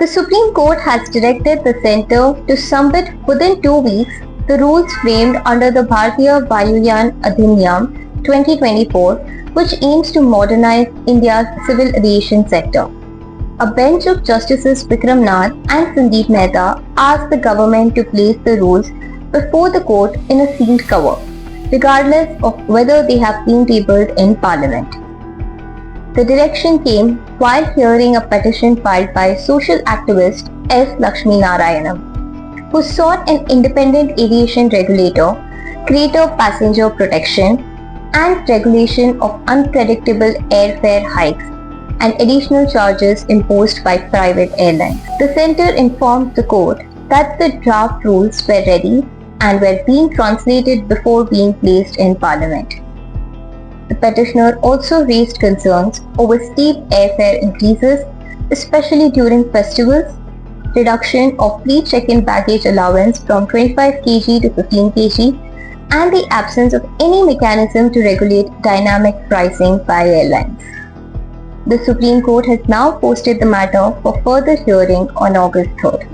The Supreme Court has directed the centre to submit within 2 weeks the rules framed under the Bharatiya Vayuyan Adhiniyam 2024, which aims to modernize India's civil aviation sector. A bench of Justices Vikram Nath and Sandeep Mehta asked the government to place the rules before the court in a sealed cover, regardless of whether they have been tabled in Parliament. The direction came while hearing a petition filed by social activist S. Lakshmi Narayanam, who sought an independent aviation regulator, greater passenger protection, and regulation of unpredictable airfare hikes and additional charges imposed by private airlines. The centre informed the court that the draft rules were ready and were being translated before being placed in Parliament. The petitioner also raised concerns over steep airfare increases, especially during festivals, reduction of pre-check-in baggage allowance from 25 kg to 15 kg, and the absence of any mechanism to regulate dynamic pricing by airlines. The Supreme Court has now posted the matter for further hearing on August 3rd.